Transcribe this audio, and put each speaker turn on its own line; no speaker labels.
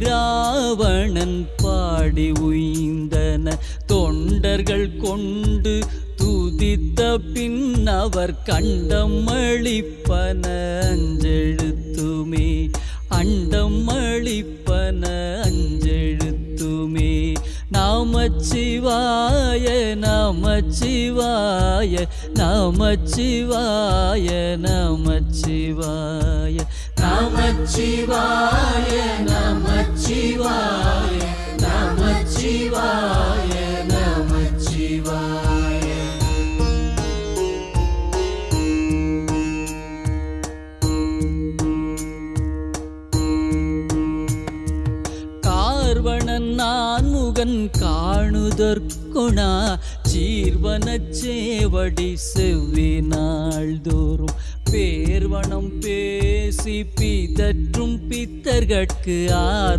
இராவணன் பாடி உய்ந்தன தொண்டர்கள் கொண்டு துதித்த பின் அவர் கண்டம் அளிப்பன அஞ்செழுத்துமே அண்டம் அளிப்பன அஞ்செழுத்துமே. நமச்சிவாய நமச்சிவாய நமச்சிவாய நமச்சிவாய நமச்சிவாய நமச்சிவாய நமச்சிவாய நமச்சிவாய. கார்வணன் நான்முகன் காணுதற்குணா சீர்வனச் சேவடி செவ்வினாள் தோறும் பேர்வனம் பேசி பிதற்றும் பித்தர்கட்கு ஆர்